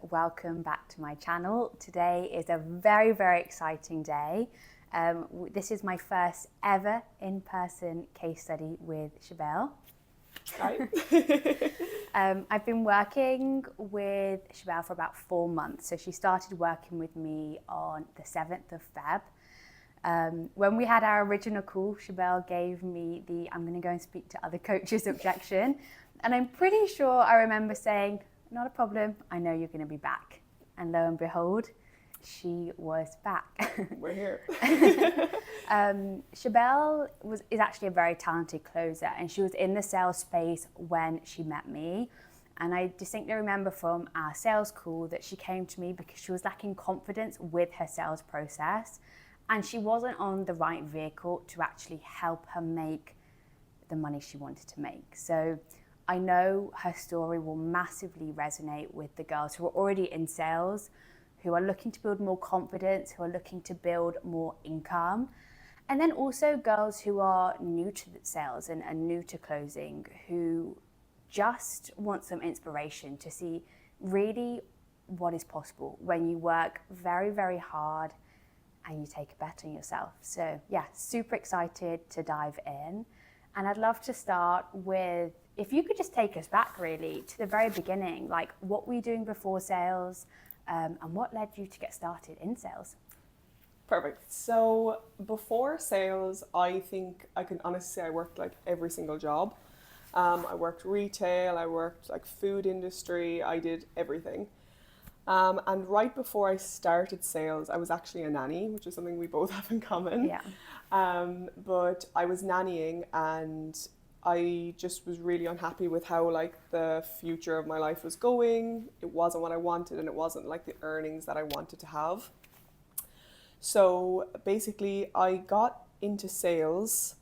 Welcome back to my channel. Today is a very, very exciting day. This is my first ever in-person case study with Sibeal. Hi. I've been working with Sibeal for about 4 months. So she started working with me on the 7th of Feb. When we had our original call, Sibeal gave me the I'm going to go and speak to other coaches objection. And I'm pretty sure I remember saying, not a problem, I know you're going to be back. And lo and behold, she was back. We're here. Sibeal is actually a very talented closer, and she was in the sales space when she met me. And I distinctly remember from our sales call that she came to me because she was lacking confidence with her sales process, and she wasn't on the right vehicle to actually help her make the money she wanted to make. So I know her story will massively resonate with the girls who are already in sales, who are looking to build more confidence, who are looking to build more income. And then also girls who are new to sales and new to closing, who just want some inspiration to see really what is possible when you work very, very hard and you take a bet on yourself. So yeah, super excited to dive in. And I'd love to start with, if you could just take us back really to the very beginning, like what were you doing before sales and what led you to get started in sales? Perfect. So before sales, I think I can honestly say I worked like every single job. I worked retail, I worked like food industry, I did everything. And right before I started sales, I was actually a nanny, which is something we both have in common. Yeah. But I was nannying and I just was really unhappy with how like the future of my life was going. It wasn't what I wanted and it wasn't like the earnings that I wanted to have. So basically I got into sales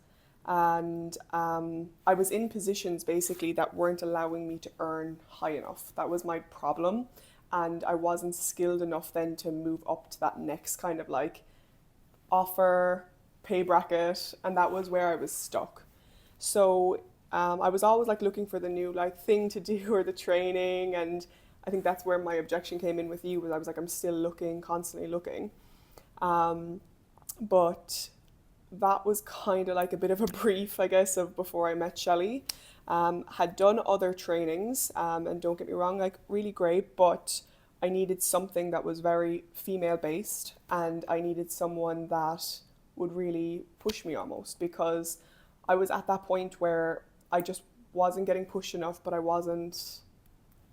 and I was in positions basically that weren't allowing me to earn high enough. That was my problem. And I wasn't skilled enough then to move up to that next kind of like offer, pay bracket, and that was where I was stuck. So I was always like looking for the new like thing to do or the training, and I think that's where my objection came in with you, was I was like, I'm still looking, constantly looking. But that was kind of like a bit of a brief, I guess, of before I met Shelley. Had done other trainings, and don't get me wrong, like really great, but I needed something that was very female based, and I needed someone that would really push me almost, because I was at that point where I just wasn't getting pushed enough, but I wasn't,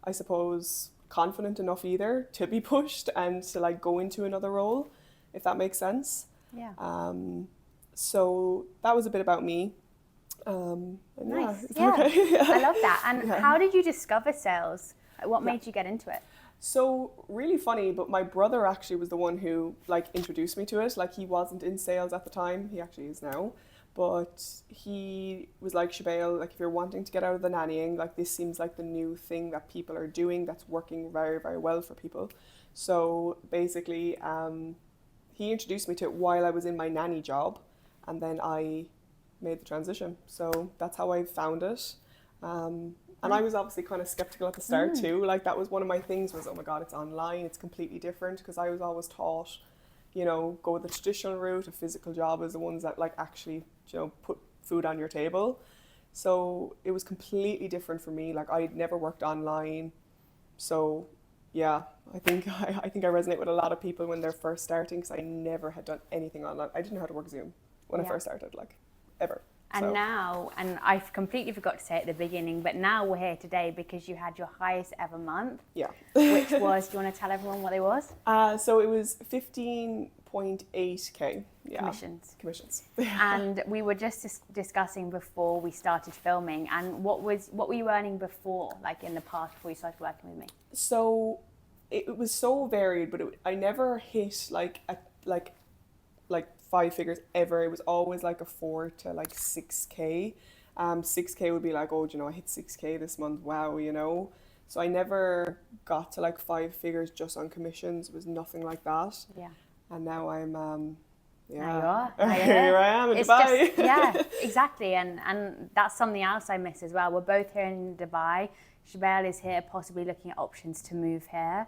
I suppose, confident enough either to be pushed and to like go into another role, if that makes sense. Yeah. So that was a bit about me. Nice. Yeah. Okay. I love that. And Yeah. how did you discover sales? What made you get into it? So really funny, but my brother actually was the one who like introduced me to it. Like he wasn't in sales at the time, he actually is now. But he was like, Sibeal, like if you're wanting to get out of the nannying, like this seems like the new thing that people are doing that's working very, very well for people. So basically, he introduced me to it while I was in my nanny job, and then I made the transition. So that's how I found it. And I was obviously kind of skeptical at the start too. Like that was one of my things was, oh my God, it's online, it's completely different, because I was always taught, you know, go the traditional route. A physical job is the ones that like actually, you know, put food on your table. So it was completely different for me. Like I'd never worked online. So yeah, I think I resonate with a lot of people when they're first starting, because I never had done anything online. I didn't know how to work Zoom when I first started, like ever. And So. now, and I completely forgot to say at the beginning, but now we're here today because you had your highest ever month. Yeah. Which was, do you want to tell everyone what it was? So it was 15.8k. Yeah. Commissions. And we were just discussing before we started filming, and what were you earning before, like in the past, before you started working with me? So it was so varied, but I never hit like 5 figures ever. It was always like a 4 to like 6k. 6k would be like, oh, you know, I hit 6k this month. Wow, you know. So I never got to like 5 figures just on commissions. It was nothing like that. Yeah. And now I'm Now you are. Here I am in Dubai. Yeah, exactly. And that's something else I miss as well. We're both here in Dubai. Sibeal is here, possibly looking at options to move here,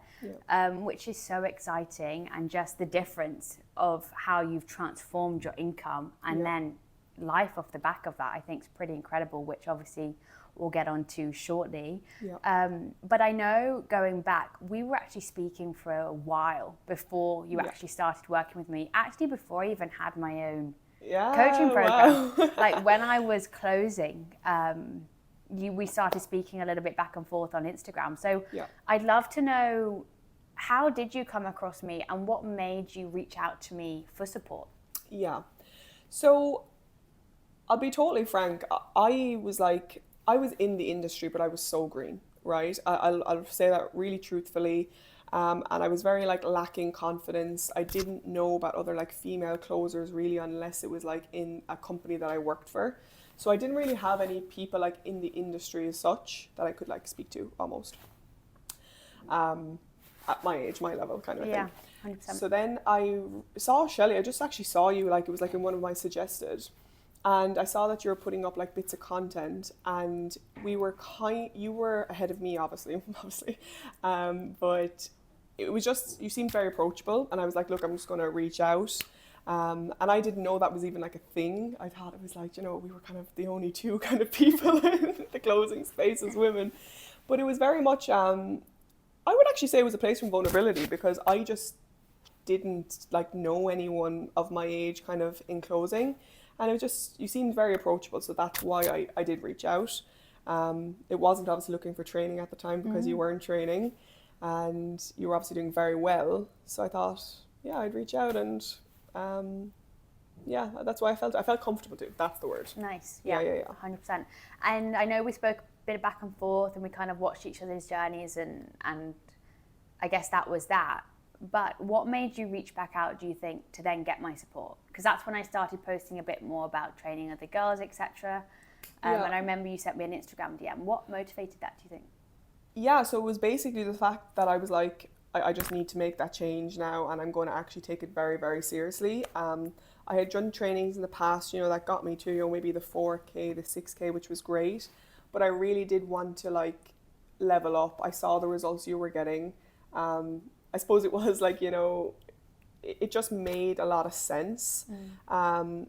which is so exciting. And just the difference of how you've transformed your income and then life off the back of that, I think is pretty incredible, which obviously we'll get onto shortly. But I know going back, we were actually speaking for a while before you actually started working with me, actually before I even had my own coaching program. Like when I was closing, we started speaking a little bit back and forth on Instagram. So I'd love to know, how did you come across me and what made you reach out to me for support? So I'll be totally frank. I was in the industry, but I was so green, right? I'll say that really truthfully. And I was very lacking confidence. I didn't know about other female closers really, unless it was in a company that I worked for. So I didn't really have any people in the industry as such that I could speak to almost. At my age, my level kind of thing. 100%. So then I saw Shelley. I just actually saw you, it was in one of my suggested. And I saw that you were putting up bits of content, and you were ahead of me, obviously, but it was just, you seemed very approachable, and I was look, I'm just going to reach out. And I didn't know that was even a thing. I thought it was we were kind of the only two kind of people in the closing space as women. But it was very much, I would actually say it was a place from vulnerability, because I just didn't know anyone of my age kind of in closing. And it was just, you seemed very approachable, so that's why I did reach out. It wasn't obviously looking for training at the time, because you weren't training, and you were obviously doing very well. So I thought, I'd reach out, and that's why I felt comfortable to. That's the word. Nice. Yeah. 100%. And I know we spoke a bit back and forth, and we kind of watched each other's journeys, and I guess that was that. But what made you reach back out, do you think, to then get my support? Because that's when I started posting a bit more about training other girls, etc. And I remember you sent me an Instagram DM. What motivated that, do you think? So it was basically the fact that I was I just need to make that change now, and I'm going to actually take it very, very seriously. I had done trainings in the past, that got me to, maybe the 4K, the 6K, which was great. But I really did want to level up. I saw the results you were getting. I suppose it was it just made a lot of sense. And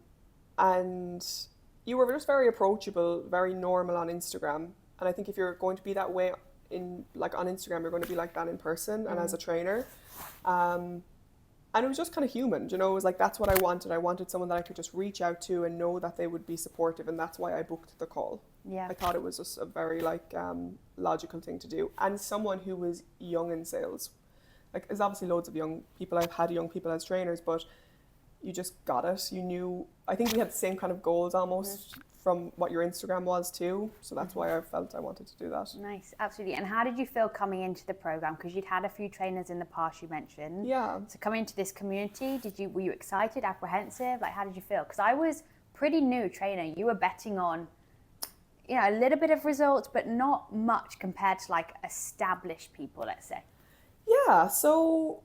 you were just very approachable, very normal on Instagram. And I think if you're going to be that way on Instagram, you're going to be like that in person and as a trainer. And it was just kind of human, it was that's what I wanted. I wanted someone that I could just reach out to and know that they would be supportive, and that's why I booked the call. I thought it was just a very logical thing to do. And someone who was young in sales. There's obviously loads of young people. I've had young people as trainers, but you just got it. You knew, I think we had the same kind of goals almost from what your Instagram was too. So that's why I felt I wanted to do that. Nice, absolutely. And how did you feel coming into the program? Because you'd had a few trainers in the past, you mentioned. So coming into this community, were you excited, apprehensive? How did you feel? Because I was pretty new trainer. You were betting on, a little bit of results, but not much compared to established people, let's say. So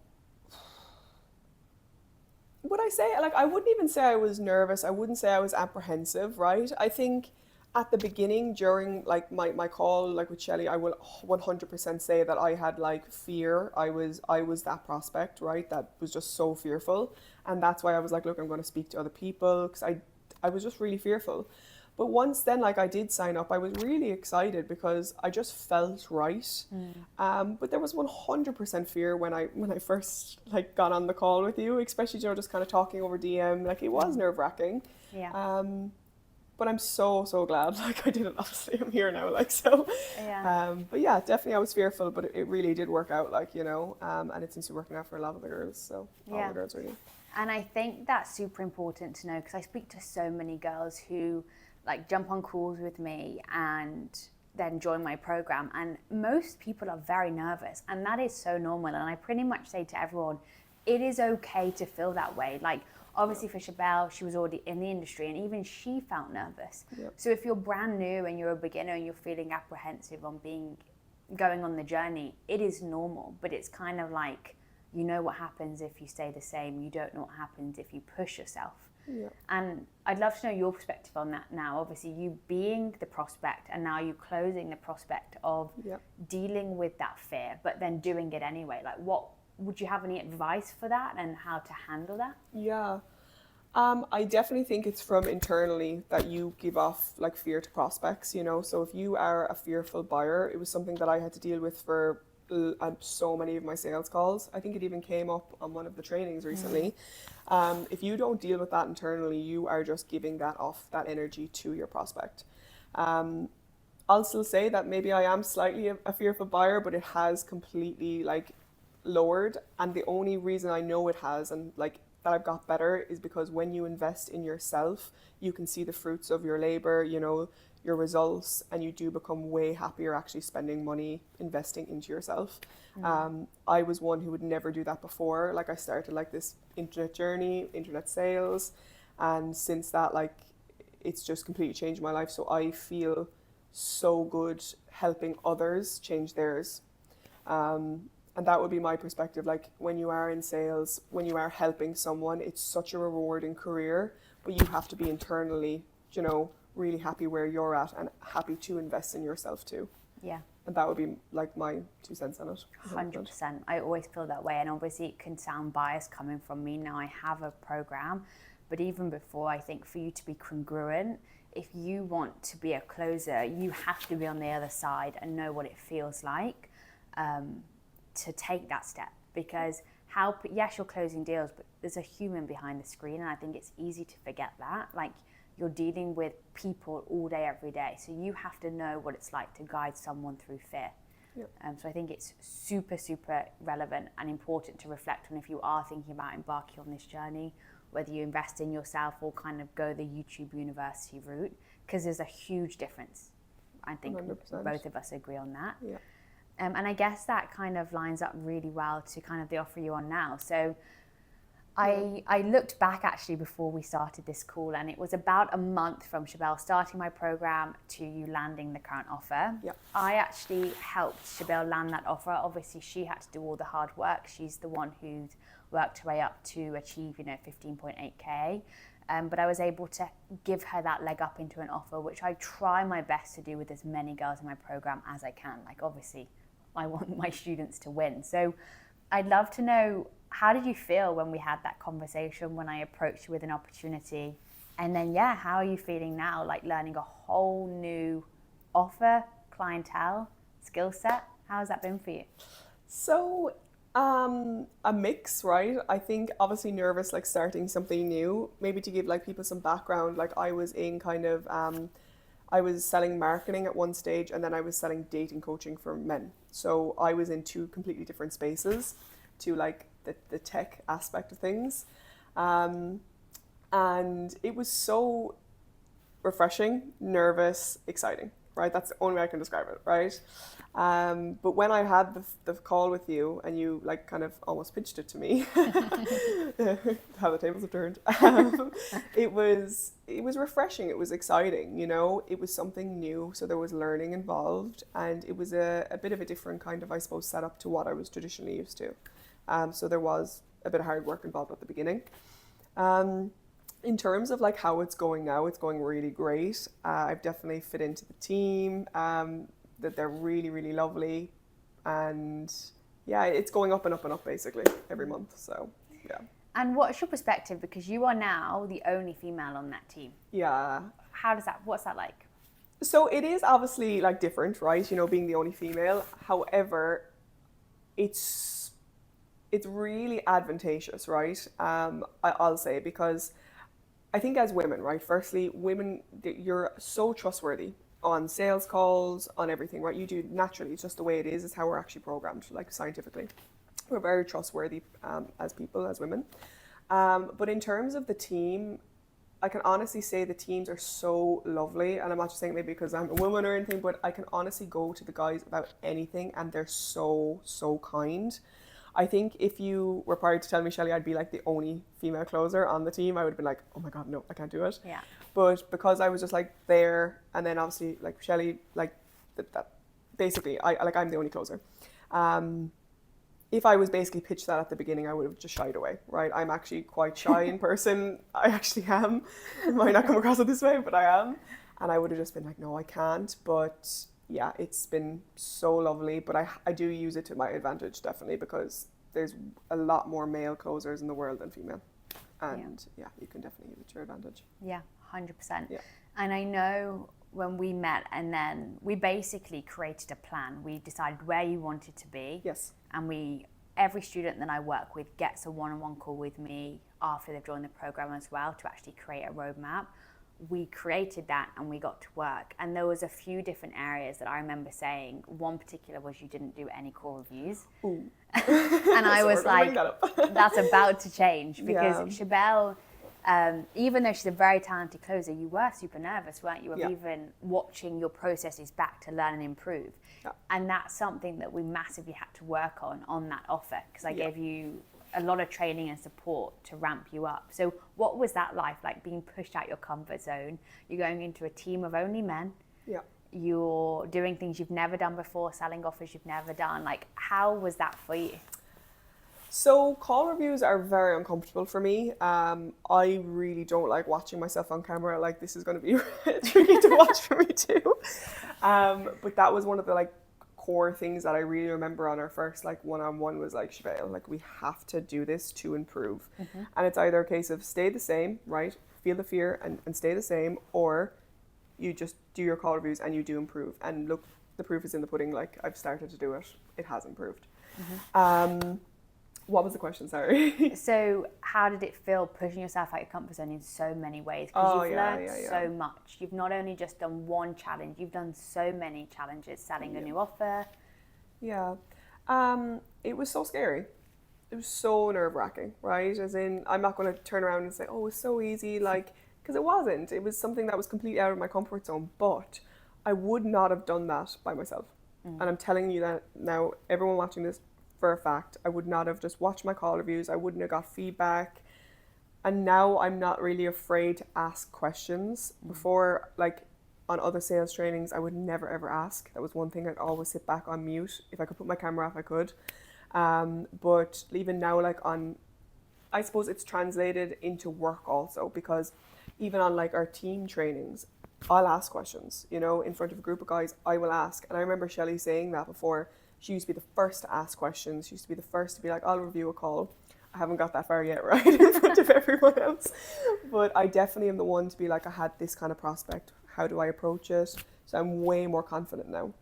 would I say, I wouldn't even say I was nervous. I wouldn't say I was apprehensive, right? I think at the beginning, during my call with Shelley, I will 100% say that I had fear. I was that prospect, right? That was just so fearful. And that's why I was look, I'm going to speak to other people, because I was just really fearful. But once then, I did sign up, I was really excited because I just felt right. But there was 100% fear when I first got on the call with you, especially just kind of talking over DM. It was nerve wracking. But I'm so glad I did it. Obviously, I'm here now. So. But definitely I was fearful, but it really did work out. And it seems to be working out for a lot of the girls. So all the girls really. And I think that's super important to know, because I speak to so many girls who jump on calls with me and then join my program, and most people are very nervous, and that is so normal. And I pretty much say to everyone, it is okay to feel that way. Obviously for Sibeal, she was already in the industry, and even she felt nervous. So if you're brand new and you're a beginner and you're feeling apprehensive on going on the journey, it is normal. But it's kind of what happens if you stay the same. You don't know what happens if you push yourself. Yeah. And I'd love to know your perspective on that now. Obviously, you being the prospect and now you closing the prospect of dealing with that fear, but then doing it anyway. Like, what would you have any advice for that and how to handle that? Yeah. I definitely think it's from internally that you give off like fear to prospects, you know. So if you are a fearful buyer, it was something that I had to deal with for so many of my sales calls. I think it even came up on one of the trainings recently. If you don't deal with that internally, you are just giving that off, that energy to your prospect. I'll still say that maybe I am slightly a fearful buyer, but it has completely like lowered. And the only reason I know it has, and like that I've got better, is because when you invest in yourself, you can see the fruits of your labor, you know, your results, and you do become way happier actually spending money investing into yourself. I was one who would never do that before. Like I started like this internet journey, internet sales, and since that, like, it's just completely changed my life. So I feel so good helping others change theirs. And that would be my perspective. Like when you are in sales, when you are helping someone, it's such a rewarding career, but you have to be internally, you know, really happy where you're at and happy to invest in yourself too. Yeah. And that would be like my 2 cents on it. 100%. I always feel that way. And obviously it can sound biased coming from me. Now I have a program, but even before, I think for you to be congruent, if you want to be a closer, you have to be on the other side and know what it feels like. To take that step, because yes, you're closing deals, but there's a human behind the screen, and I think it's easy to forget that. Like, you're dealing with people all day, every day, so you have to know what it's like to guide someone through fear. So I think it's super, super relevant and important to reflect on if you are thinking about embarking on this journey, whether you invest in yourself or kind of go the YouTube university route, because there's a huge difference. I think 100%. Both of us agree on that. Yeah. And I guess that kind of lines up really well to kind of the offer you're on now. So I looked back actually before we started this call, and it was about a month from Sibeal starting my program to you landing the current offer. Yeah. I actually helped Sibeal land that offer. Obviously, she had to do all the hard work. She's the one who's worked her way up to achieve, 15.8K. But I was able to give her that leg up into an offer, which I try my best to do with as many girls in my program as I can. Like, obviously, I want my students to win. So I'd love to know, how did you feel when we had that conversation, when I approached you with an opportunity? And then, how are you feeling now, like learning a whole new offer, clientele, skill set? How has that been for you? So, a mix, right? I think obviously nervous, like starting something new. Maybe to give like people some background, like I was in kind of, I was selling marketing at one stage, and then I was selling dating coaching for men. So I was in two completely different spaces to like the tech aspect of things. And it was so refreshing, nervous, exciting, right? That's the only way I can describe it, right? But when I had the call with you and you like kind of almost pitched it to me, how the tables have turned, it was refreshing. It was exciting, it was something new. So there was learning involved, and it was a bit of a different kind of, I suppose, setup to what I was traditionally used to. So there was a bit of hard work involved at the beginning. In terms of like how it's going now, it's going really great. I've definitely fit into the team. That they're really, really lovely, and it's going up and up and up basically every month. So And what's your perspective, because you are now the only female on that team? What's that like? So it is obviously like different, right? Being the only female. However, it's really advantageous, right? I'll say, because I think as women, right? Firstly, women, you're so trustworthy on sales calls, on everything, right? You do naturally, it's just the way it is. It's how we're actually programmed, like scientifically. We're very trustworthy as people, as women. But in terms of the team, I can honestly say the teams are so lovely. And I'm not just saying maybe because I'm a woman or anything, but I can honestly go to the guys about anything, and they're so, so kind. I think if you were prior to tell me, Shelley, I'd be like the only female closer on the team, I would have been like, oh my God, no, I can't do it. Yeah. But because I was just like there, and then obviously like Shelley, like that basically I'm the only closer. if I was basically pitched that at the beginning, I would have just shied away, right? I'm actually quite shy in person. I actually am. It might not come across it this way, but I am. And I would have just been like, no, I can't. But yeah, it's been so lovely. But I do use it to my advantage, definitely, because there's a lot more male closers in the world than female. And yeah, you can definitely use it to your advantage. Yeah, 100%. Yeah. And I know when we met, and then we basically created a plan. We decided where you wanted to be. Yes. And every student that I work with gets a one-on-one call with me after they've joined the program as well to actually create a roadmap. We created that and we got to work. And there was a few different areas that I remember saying. One particular was you didn't do any call reviews. Ooh. And I was like, that's about to change, because Sibeal, even though she's a very talented closer, you were super nervous, weren't you, of even watching your processes back to learn and improve. Yeah. And that's something that we massively had to work on that offer, because I gave you a lot of training and support to ramp you up. So what was that like being pushed out your comfort zone? You're going into a team of only men. Yeah. You're doing things you've never done before, selling offers you've never done. Like, how was that for you? So call reviews are very uncomfortable for me. I really don't like watching myself on camera. Like, this is going to be tricky to watch for me too. But that was one of the core things that I really remember on our first one-on-one was Sibeal, we have to do this to improve. Mm-hmm. And it's either a case of stay the same, right? Feel the fear and stay the same, or you just do your call reviews and you do improve. And look, the proof is in the pudding. I've started to do it. It has improved. Mm-hmm. What was the question? Sorry. So how did it feel pushing yourself out your comfort zone in so many ways? Because you've learned so much. You've not only just done one challenge, you've done so many challenges, selling a new offer. Yeah. It was so scary. It was so nerve-wracking, right? As in, I'm not going to turn around and say, oh, it's so easy, because it wasn't. It was something that was completely out of my comfort zone, but I would not have done that by myself. And I'm telling you that now, everyone watching this, for a fact, I would not have just watched my call reviews. I wouldn't have got feedback. And now I'm not really afraid to ask questions. Before, on other sales trainings, I would never ever ask. That was one thing. I'd always sit back on mute. If I could put my camera off, I could. But even now, I suppose it's translated into work also, because even on our team trainings, I'll ask questions, in front of a group of guys. I will ask. And I remember Shelley saying that before. She used to be the first to ask questions. She used to be the first to be like, I'll review a call. I haven't got that far yet, right, in front of everyone else. But I definitely am the one to be like, I had this kind of prospect. How do I approach it? So I'm way more confident now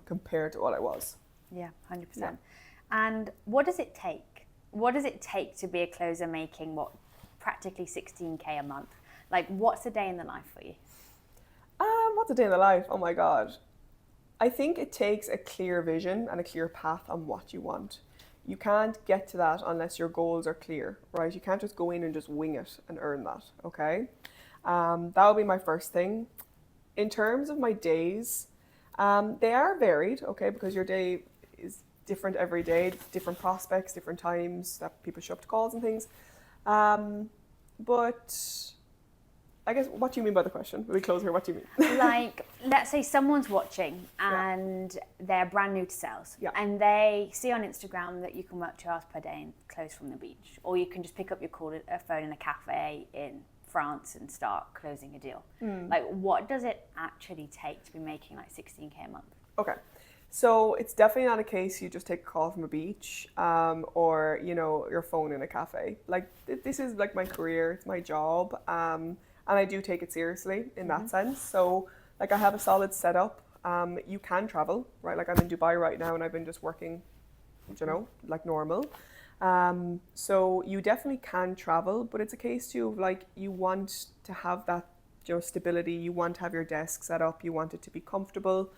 compared to what I was. Yeah, 100%. Yeah. And what does it take? What does it take to be a closer making, practically 16K a month? What's a day in the life for you? What's a day in the life? Oh my God. I think it takes a clear vision and a clear path on what you want. You can't get to that unless your goals are clear, right? You can't just go in and just wing it and earn that, okay? That would be my first thing. In terms of my days, they are varied, okay? Because your day is different every day, different prospects, different times that people show up to calls and things. But I guess, what do you mean by the question? Let me close here. What do you mean? Let's say someone's watching and they're brand new to sales, and they see on Instagram that you can work 2 hours per day and close from the beach, or you can just pick up your phone in a cafe in France and start closing a deal. What does it actually take to be making 16K a month? Okay. So it's definitely not a case you just take a call from a beach or, your phone in a cafe. This is my career, it's my job. And I do take it seriously in that sense. So I have a solid setup. You can travel, right? I'm in Dubai right now and I've been just working, normal. So you definitely can travel, but it's a case too of you want to have that, stability. You want to have your desk set up. You want it to be comfortable.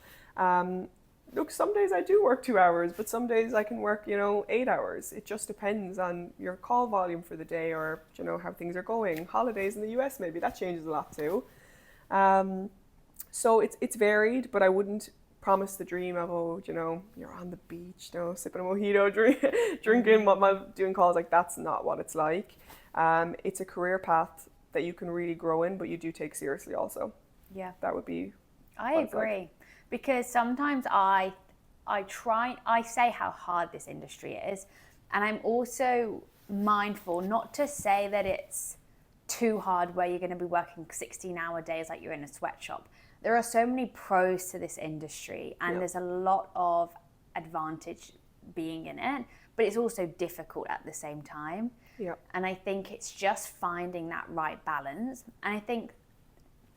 Look, some days I do work 2 hours, but some days I can work, 8 hours. It just depends on your call volume for the day or, how things are going. Holidays in the US, maybe that changes a lot too. So it's varied, but I wouldn't promise the dream of, you're on the beach, sipping a mojito, drinking while doing calls. That's not what it's like. It's a career path that you can really grow in, but you do take seriously also. Yeah. That would be... I agree. Because sometimes I I say how hard this industry is, and I'm also mindful not to say that it's too hard where you're going to be working 16-hour days like you're in a sweatshop. There are so many pros to this industry, and there's a lot of advantage being in it, but it's also difficult at the same time. Yeah. And I think it's just finding that right balance. And I think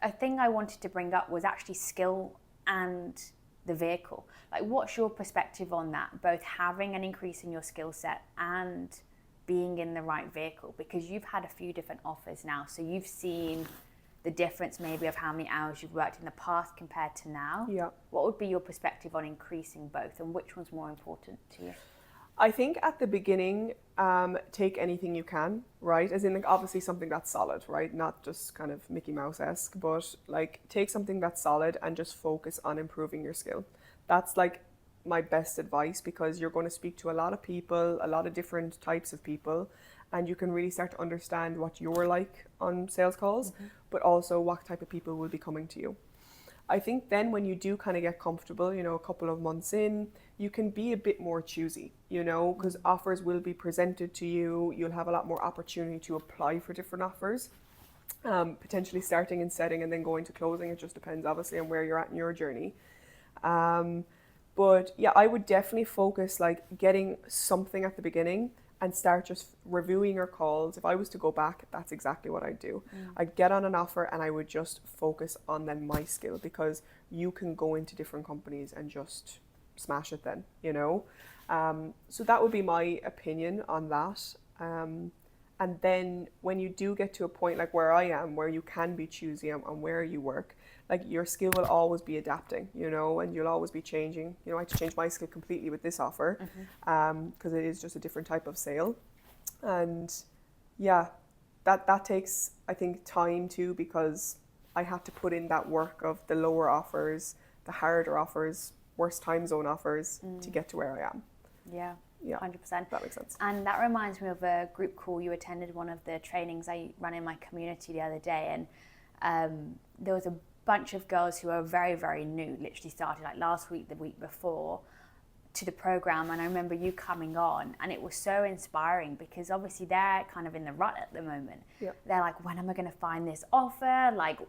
a thing I wanted to bring up was actually skill and the vehicle. Like, what's your perspective on that? Both having an increase in your skill set and being in the right vehicle, because you've had a few different offers now, so you've seen the difference maybe of how many hours you've worked in the past compared to now. Yeah. What would be your perspective on increasing both, and which one's more important to you? I think at the beginning, take anything you can, right? As in, like, obviously something that's solid, right? Not just kind of Mickey Mouse-esque, but like take something that's solid and just focus on improving your skill. That's like my best advice, because you're going to speak to a lot of people, a lot of different types of people, and you can really start to understand what you're like on sales calls, but also what type of people will be coming to you. I think then when you do kind of get comfortable, you know, a couple of months in, you can be a bit more choosy, you know, because offers will be presented to you. You'll have a lot more opportunity to apply for different offers, potentially starting in setting and then going to closing. It just depends, obviously, on where you're at in your journey. But yeah, I would definitely focus like getting something at the beginning and start just reviewing your calls. If I was to go back, that's exactly what I'd do. I'd get on an offer and I would just focus on then my skill, because you can go into different companies and just smash it then, you know. So that would be my opinion on that. And then when you do get to a point like where I am, where you can be choosy on where you work, like your skill will always be adapting, you know, and you'll always be changing. You know, I had to change my skill completely with this offer, because it is just a different type of sale. And yeah, that takes, I think, time too, because I had to put in that work of the lower offers, the harder offers, worst time zone offers to get to where I am. Yeah. Yeah, 100%. that makes sense. And that reminds me of a group call. You attended one of the trainings I run in my community the other day, and there was a bunch of girls who are very, very new, literally started like last week, the week before, to the program. And I remember you coming on, and it was so inspiring, because obviously they're kind of in the rut at the moment. Yeah. They're like, when am I going to find this offer? Like,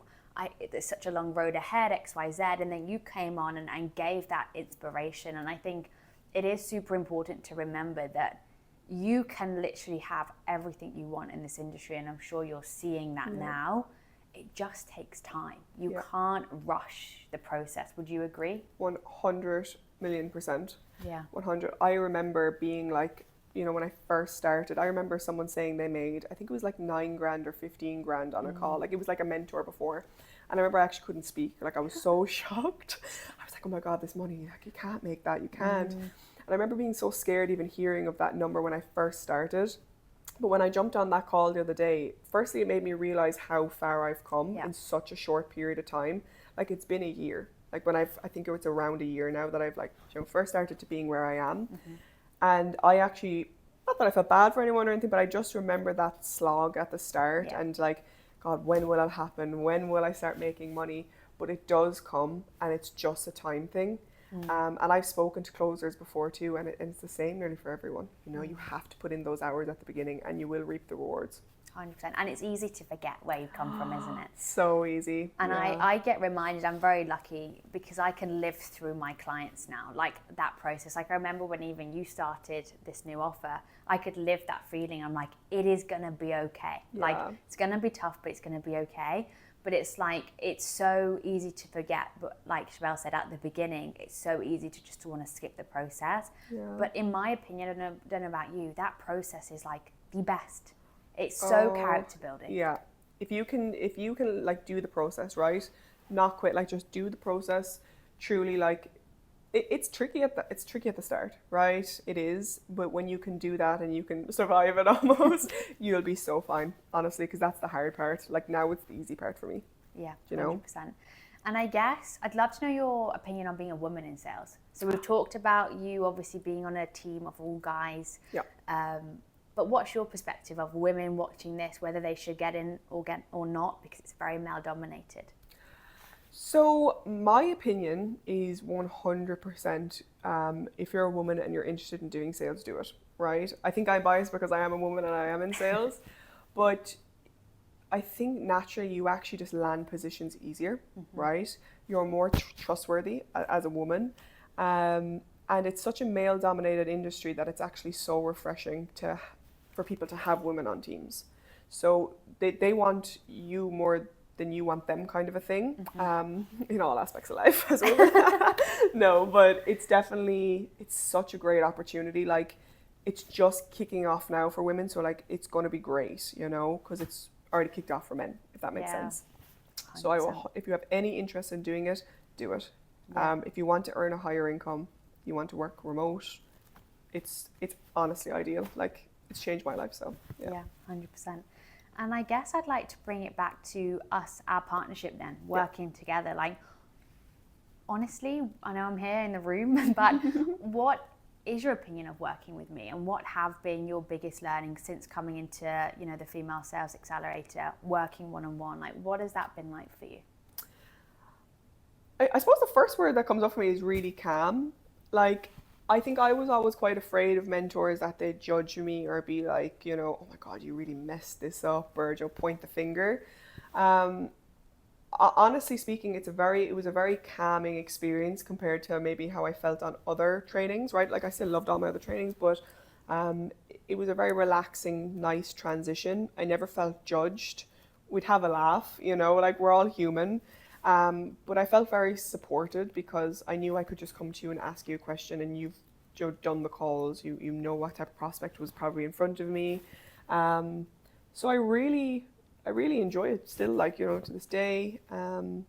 there's such a long road ahead, X, Y, Z. And then you came on and gave that inspiration. And I think it is super important to remember that you can literally have everything you want in this industry, and I'm sure you're seeing that now. It just takes time. You can't rush the process. Would you agree? 100 million %. Yeah. 100. I remember being like, you know, when I first started, I remember someone saying they made, I think it was like 9 grand or 15 grand on a call. Like, it was like a mentor before. And I remember I actually couldn't speak. Like, I was so shocked. I was like, oh my God, this money, like, you can't make that. You can't. And I remember being so scared even hearing of that number when I first started. But when I jumped on that call the other day, firstly, it made me realize how far I've come in such a short period of time. Like, it's been a year. Like, I think it's around a year now that I've, like, you know, first started to being where I am. And I actually, not that I felt bad for anyone or anything, but I just remember that slog at the start and like, God, when will it happen? When will I start making money? But it does come, and it's just a time thing. And I've spoken to closers before too, and it's the same nearly for everyone. You know, you have to put in those hours at the beginning, and you will reap the rewards. 100%. And it's easy to forget where you come from, isn't it? So easy. And I get reminded, I'm very lucky, because I can live through my clients now, like that process. Like, I remember when even you started this new offer, I could live that feeling. I'm like, it is going to be okay. Like, it's going to be tough, but it's going to be okay. But it's like, it's so easy to forget. But like Sibeal said at the beginning, it's so easy to just want to skip the process. But in my opinion, I don't know about you, that process is like the best. It's so character building. Yeah. If you can like do the process, right? Not quit, like just do the process. Truly, like it's tricky at the start, right? It is, but when you can do that and you can survive it almost, you'll be so fine, honestly, because that's the hard part. Like, now it's the easy part for me. Yeah, you know. 100%. And I guess I'd love to know your opinion on being a woman in sales. So we've talked about you obviously being on a team of all guys. Yeah. But what's your perspective of women watching this, whether they should get in or not, because it's very male dominated? So my opinion is 100%, if you're a woman and you're interested in doing sales, do it, right? I think I'm biased because I am a woman and I am in sales, but I think naturally you actually just land positions easier, right? You're more trustworthy as a woman. And it's such a male dominated industry that it's actually so refreshing for people to have women on teams. So they want you more than you want them, kind of a thing, in all aspects of life as well. No, but it's such a great opportunity. Like, it's just kicking off now for women, so like it's going to be great, because it's already kicked off for men, if that makes Yeah, sense. So 100%. if you have any interest in doing it, do it. Yeah. If you want to earn a higher income, you want to work remote, it's honestly ideal. Like, it's changed my life. So Yeah, 100%. And I guess I'd like to bring it back to us, our partnership then, working together. Like, honestly, I know I'm here in the room, but what is your opinion of working with me, and what have been your biggest learnings since coming into, the Female Sales Accelerator, working one-on-one? Like, what has that been like for you? I suppose the first word that comes up for me is really calm. Like, I think I was always quite afraid of mentors, that they'd judge me or be like, oh my God, you really messed this up, or point the finger. Honestly speaking, it was a very calming experience compared to maybe how I felt on other trainings, right? Like, I still loved all my other trainings, but it was a very relaxing, nice transition. I never felt judged. We'd have a laugh, like, we're all human. But I felt very supported because I knew I could just come to you and ask you a question, and you've done the calls. You know what type of prospect was probably in front of me. So I really enjoy it still, like, to this day. And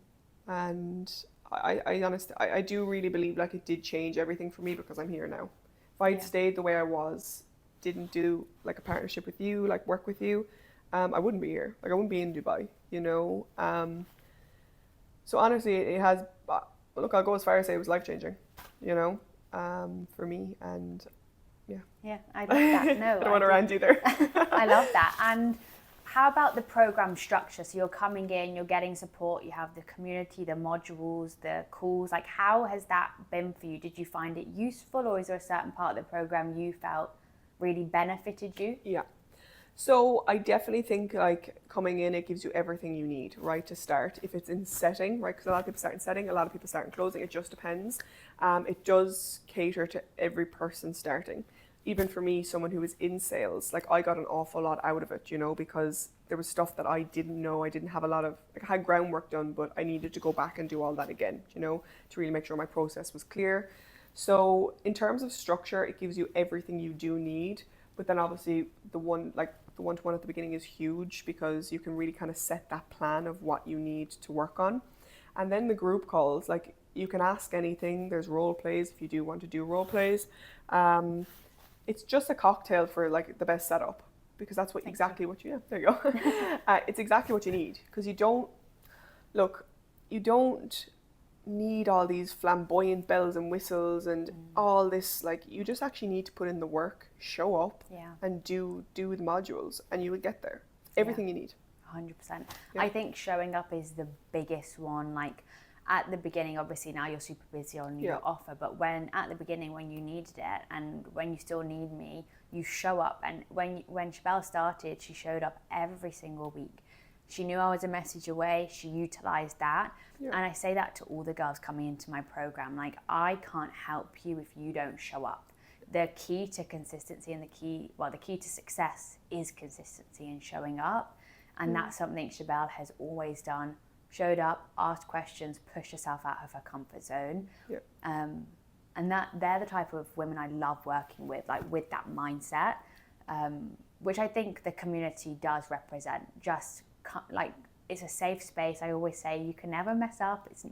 I honestly, I do really believe like it did change everything for me, because I'm here now. If I'd stayed the way I was, didn't do like a partnership with you, like work with you, I wouldn't be here. Like, I wouldn't be in Dubai. So honestly, it has. Look, I'll go as far as say it was life changing, for me. And yeah. Yeah, I love that. No, I don't want to rant either. I love that. And how about the program structure? So you're coming in, you're getting support, you have the community, the modules, the calls. Like, how has that been for you? Did you find it useful, or is there a certain part of the program you felt really benefited you? Yeah. So I definitely think, like, coming in, it gives you everything you need, right, to start. If it's in setting, right, because a lot of people start in setting, a lot of people start in closing, it just depends. It does cater to every person starting. Even for me, someone who was in sales, like, I got an awful lot out of it, because there was stuff that I didn't know. I didn't have a lot of, like, I had groundwork done, but I needed to go back and do all that again, to really make sure my process was clear. So in terms of structure, it gives you everything you do need. But then obviously the one-to-one at the beginning is huge, because you can really kind of set that plan of what you need to work on. And then the group calls, like, you can ask anything. There's role plays if you do want to do role plays. It's just a cocktail for, like, the best setup, because that's what there you go. It's exactly what you need, because you don't need all these flamboyant bells and whistles and all this. Like, you just actually need to put in the work, show up, and do the modules, and you will get there. Everything you need. 100%. I think showing up is the biggest one. Like, at the beginning, obviously now you're super busy on your offer, but at the beginning, when you needed it and when you still need me, you show up. And when Sibeal started, she showed up every single week. She knew I was a message away. She utilized that. And I say that to all the girls coming into my program. Like, I can't help you if you don't show up. The key to consistency and the key to success is consistency and showing up. And that's something Sibeal has always done. Showed up, asked questions, pushed herself out of her comfort zone. And they're the type of women I love working with, like, with that mindset, which I think the community does represent. Just like, it's a safe space. I always say you can never mess up. It's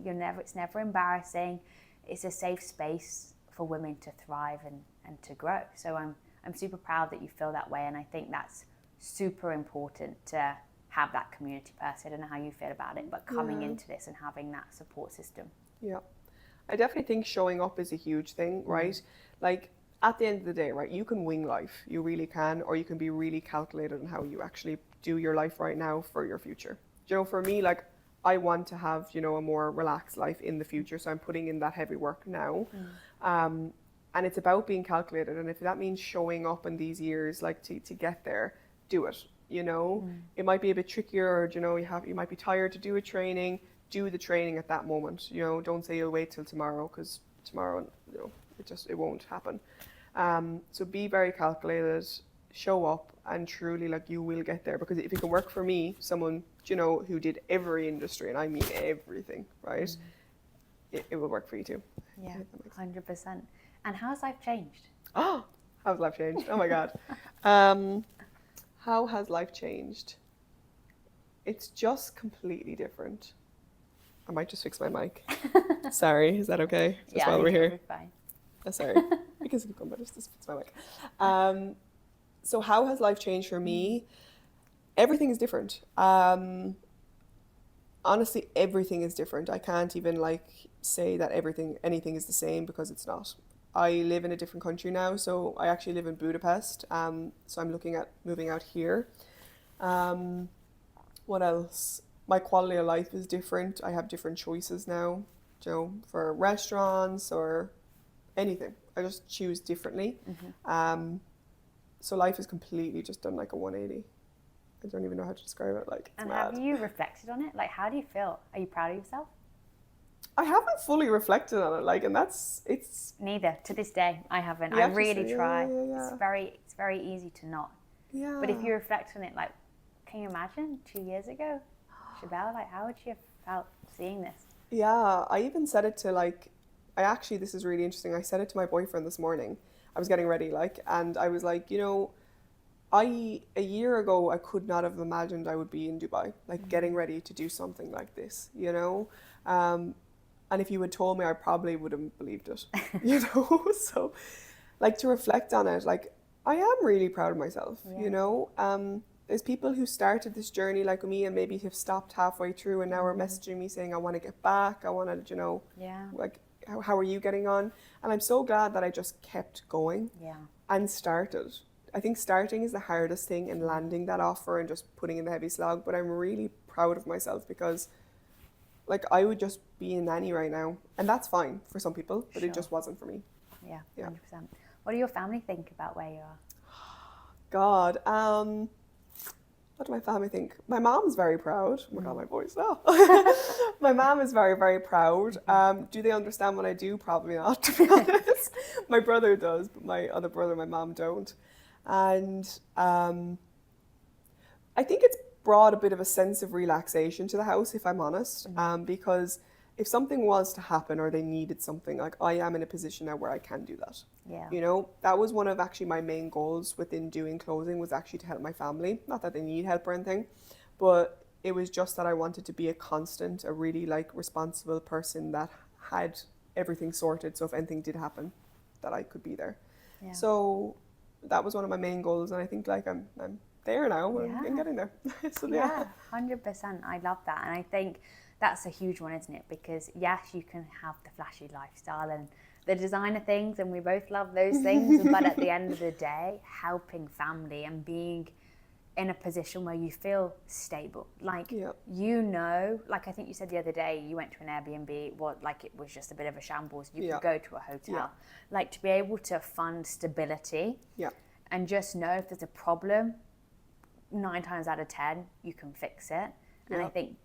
never embarrassing. It's a safe space for women to thrive and to grow. So I'm super proud that you feel that way, and I think that's super important to have that community person. I don't know how you feel about it, but coming into this and having that support system. Yeah, I definitely think showing up is a huge thing, right? Like, at the end of the day, right, you can wing life, you really can, or you can be really calculated on how you actually do your life right now for your future. For me, like, I want to have, you know, a more relaxed life in the future. So I'm putting in that heavy work now. And it's about being calculated. And if that means showing up in these years, like to get there, do it. You know, it might be a bit trickier, or, you know, you might be tired to do a training. Do the training at that moment. You know, don't say you'll wait till tomorrow, because tomorrow, you know, it won't happen. So be very calculated, show up, and truly, like, you will get there. Because if it can work for me, someone, you know, who did every industry, and I mean everything, right? It will work for you too. Yeah, 100%. And how's life changed? Oh, how's life changed? Oh my God. How has life changed? It's just completely different. I might just fix my mic. Sorry, is that okay? Just while we're here. Fine. Oh, sorry. Because you can just fix my mic. So how has life changed for me? Everything is different. Honestly, everything is different. I can't even like say that anything is the same, because it's not. I live in a different country now, so I actually live in Budapest. So I'm looking at moving out here. What else? My quality of life is different. I have different choices now, you know, for restaurants or anything. I just choose differently. So life is completely just done like a 180. I don't even know how to describe it. Like, and have you reflected on it? Like, how do you feel? Are you proud of yourself? I haven't fully reflected on it, like, and it's neither to this day. I haven't. You I have to really say, try. yeah. It's very easy to not. Yeah. But if you reflect on it, like, can you imagine 2 years ago, Sibeal, like, how would you have felt seeing this? Yeah, I even said it to, like, this is really interesting. I said it to my boyfriend this morning. I was getting ready, like, and I was like, you know, a year ago, I could not have imagined I would be in Dubai, like, getting ready to do something like this, you know? And if you had told me, I probably wouldn't have believed it, you know? So, like, to reflect on it, like, I am really proud of myself, you know? There's people who started this journey like me and maybe have stopped halfway through and now are messaging me saying, I want to get back. I want to, you know, like, how are you getting on? And I'm so glad that I just kept going and started. I think starting is the hardest thing, and landing that offer and just putting in the heavy slog. But I'm really proud of myself, because, like, I would just be a nanny right now, and that's fine for some people, but it just wasn't for me. Yeah, 100%. What do your family think about where you are? God, what do my family think? My mom's very proud. Oh my God, my voice. Oh. My mom is very, very proud. Do they understand what I do? Probably not, to be honest. My brother does, but my other brother and my mom don't. And I think it's brought a bit of a sense of relaxation to the house, if I'm honest, because if something was to happen or they needed something, like, I am in a position now where I can do that. Yeah. You know, that was one of actually my main goals within doing clothing, was actually to help my family. Not that they need help or anything, but it was just that I wanted to be a constant, a really, like, responsible person that had everything sorted. So if anything did happen, that I could be there. Yeah. So that was one of my main goals, and I think, like, I'm there now, and getting there. So yeah, 100%. I love that, and I think that's a huge one, isn't it? Because yes, you can have the flashy lifestyle and the designer things, and we both love those things. But at the end of the day, helping family and being in a position where you feel stable, like, you know, like, I think you said the other day, you went to an Airbnb, like, it was just a bit of a shambles. You could go to a hotel, like, to be able to fund stability, and just know if there's a problem, 9 times out of 10 you can fix it. And I think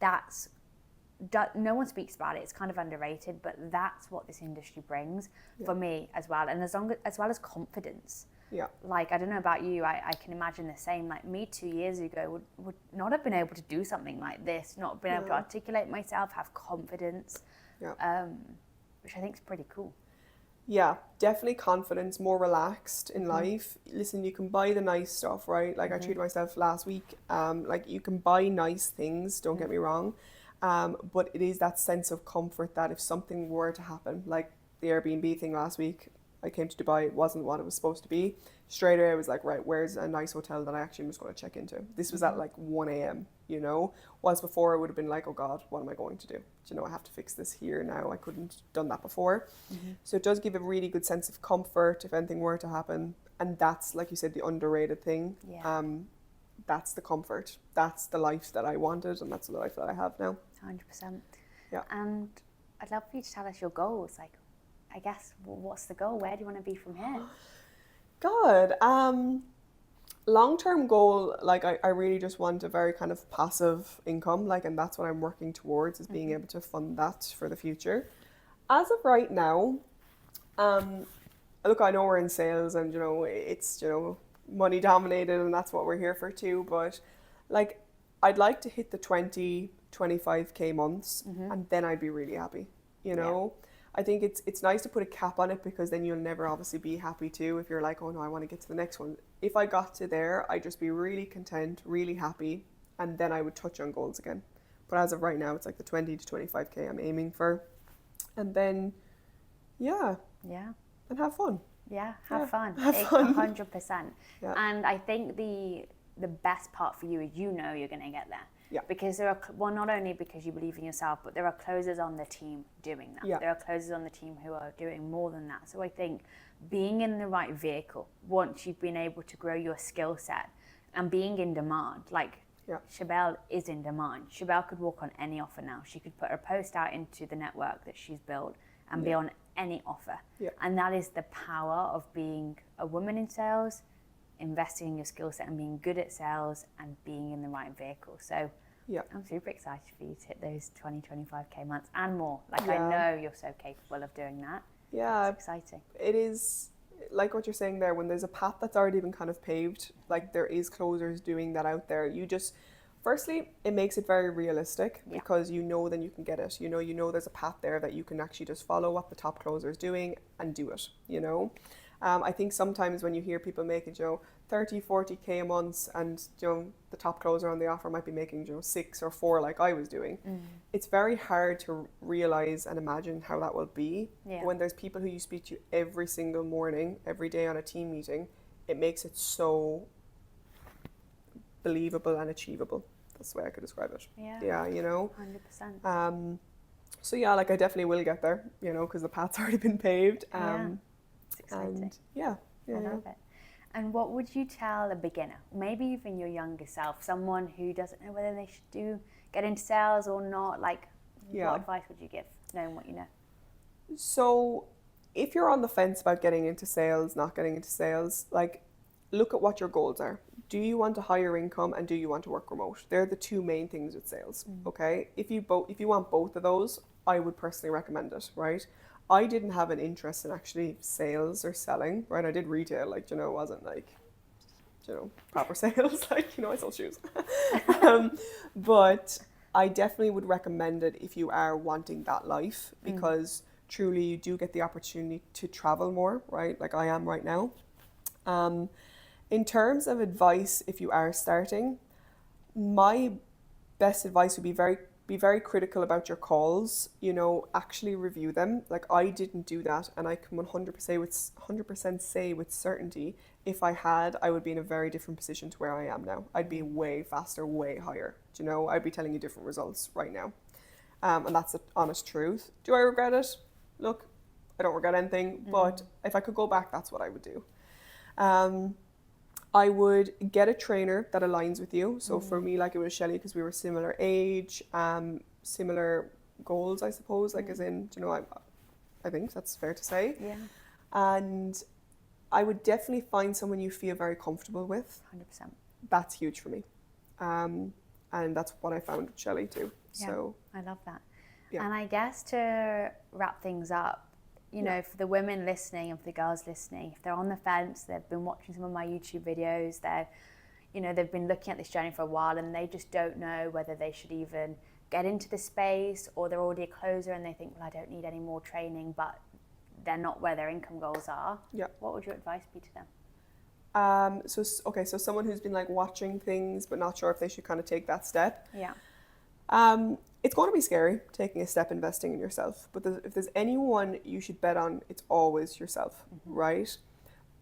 no one speaks about it. It's kind of underrated, but that's what this industry brings for me as well. And as well as confidence. Yeah. Like, I don't know about you, I can imagine the same. Like, me 2 years ago would not have been able to do something like this, not been able to articulate myself, have confidence, which I think is pretty cool. Yeah, definitely confidence, more relaxed in life. Listen, you can buy the nice stuff, right? Like, I treated myself last week. Like, you can buy nice things, don't get me wrong. But it is that sense of comfort that if something were to happen, like the Airbnb thing last week, I came to Dubai, it wasn't what it was supposed to be. Straight away I was like, right, where's a nice hotel that I actually am just going to check into? This was at like 1 a.m, you know? Whilst before I would have been like, oh God, what am I going to do? Do you know, I have to fix this here now. I couldn't have done that before. So it does give a really good sense of comfort if anything were to happen. And that's, like you said, the underrated thing. That's the comfort. That's the life that I wanted, and that's the life that I have now. 100%. Yeah. And I'd love for you to tell us your goals. Like, I guess, what's the goal? Where do you want to be from here? God, long-term goal, like I really just want a very kind of passive income, like, and that's what I'm working towards, is being able to fund that for the future. As of right now, look, I know we're in sales and, it's, money dominated and that's what we're here for too, but like, I'd like to hit the 25K months and then I'd be really happy, I think it's nice to put a cap on it, because then you'll never obviously be happy too if you're like, oh no, I want to get to the next one. If I got to there, I'd just be really content, really happy, and then I would touch on goals again. But as of right now, it's like the 20 to 25K I'm aiming for. And then, Yeah. And have fun. Yeah, have fun. Have fun. 100%. Yeah. And I think the best part for you is you're going to get there. Yeah. Because there are, well, not only because you believe in yourself, but there are closers on the team doing that. Yeah. There are closers on the team who are doing more than that. So I think being in the right vehicle, once you've been able to grow your skill set and being in demand, like Sibeal is in demand. Sibeal could walk on any offer now. She could put a post out into the network that she's built and be on any offer. Yeah. And that is the power of being a woman in sales, investing in your skill set and being good at sales and being in the right vehicle. So I'm super excited for you to hit those 25K months and more. Like, I know you're so capable of doing that. Yeah. It's exciting. It is, like what you're saying there, when there's a path that's already been kind of paved, like there is closers doing that out there. Firstly, it makes it very realistic, because then you can get it. You know there's a path there that you can actually just follow what the top closer is doing and do it, I think sometimes when you hear people making, 30, 40K a month, and, the top closer on the offer might be making, 6 or 4 like I was doing. It's very hard to realize and imagine how that will be. When there's people who you speak to every single morning, every day on a team meeting, it makes it so believable and achievable. That's the way I could describe it. Yeah, 100%. So I definitely will get there, because the path's already been paved. It's exciting. And I love it. And what would you tell a beginner, maybe even your younger self, someone who doesn't know whether they should get into sales or not? Like, what advice would you give, knowing what you know? So if you're on the fence about getting into sales, not getting into sales, like, look at what your goals are. Do you want a higher income and do you want to work remote? They're the two main things with sales, okay? If you want both of those, I would personally recommend it, right? I didn't have an interest in actually sales or selling, right? I did retail, it wasn't like, proper sales, I sold shoes. But I definitely would recommend it if you are wanting that life, because truly you do get the opportunity to travel more, right? Like I am right now. In terms of advice, if you are starting, my best advice would be very critical about your calls, actually review them. Like, I didn't do that, and I can 100% say with certainty, if I had, I would be in a very different position to where I am now. I'd be way faster, way higher. I'd be telling you different results right now. And that's the honest truth. Do I regret it? Look, I don't regret anything, but if I could go back, that's what I would do. I would get a trainer that aligns with you. So for me, like, it was Shelley, because we were similar age, similar goals, I suppose, like as in, I think that's fair to say. Yeah. And I would definitely find someone you feel very comfortable with. 100%. That's huge for me. And that's what I found with Shelley too. Yeah, So I love that. Yeah. And I guess to wrap things up, for the women listening and for the girls listening, if they're on the fence, they've been watching some of my YouTube videos, they've been looking at this journey for a while and they just don't know whether they should even get into the space, or they're already a closer and they think, well, I don't need any more training, but they're not where their income goals are. Yeah. What would your advice be to them? So someone who's been like watching things but not sure if they should kind of take that step. Yeah. It's going to be scary taking a step investing in yourself, but if there's anyone you should bet on, it's always yourself, right?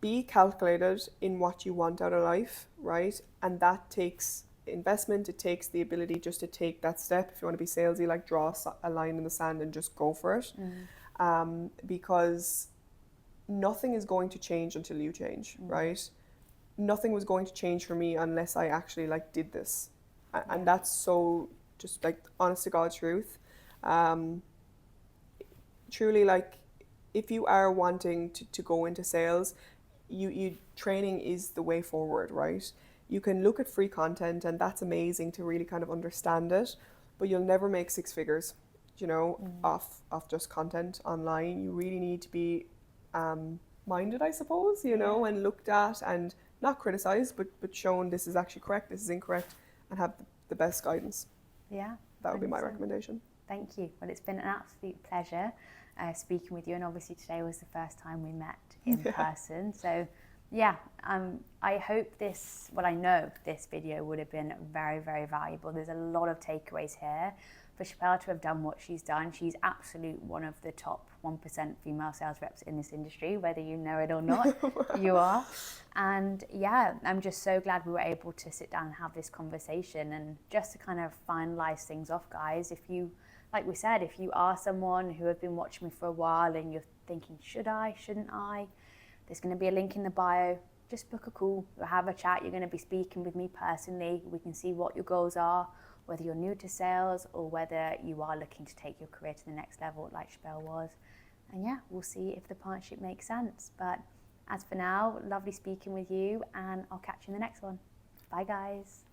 Be calculated in what you want out of life, right? And that takes investment. It takes the ability just to take that step. If you want to be salesy, like, draw a line in the sand and just go for it. Because nothing is going to change until you change, right? Nothing was going to change for me unless I actually did this. And that's so just like honest to God truth. Truly, like, if you are wanting to go into sales, you training is the way forward, right? You can look at free content and that's amazing to really kind of understand it, but you'll never make six figures, off just content online. You really need to be minded, I suppose, and looked at and not criticized, but shown this is actually correct, this is incorrect, and have the best guidance. Yeah. That would be my 100%. recommendation. Thank you. Well, it's been an absolute pleasure speaking with you, and obviously today was the first time we met in person. So yeah, I hope I know this video would have been very, very valuable. There's a lot of takeaways here. For Sibeal to have done what she's done, she's absolute one of the top 1% female sales reps in this industry, whether you know it or not, you are. And yeah, I'm just so glad we were able to sit down and have this conversation. And just to kind of finalize things off, guys, if you, like we said, if you are someone who have been watching me for a while and you're thinking, should I, shouldn't I? There's going to be a link in the bio. Just book a call, we'll have a chat. You're going to be speaking with me personally. We can see what your goals are, whether you're new to sales or whether you are looking to take your career to the next level like Sibeal was. And yeah, we'll see if the partnership makes sense. But as for now, lovely speaking with you, and I'll catch you in the next one. Bye, guys.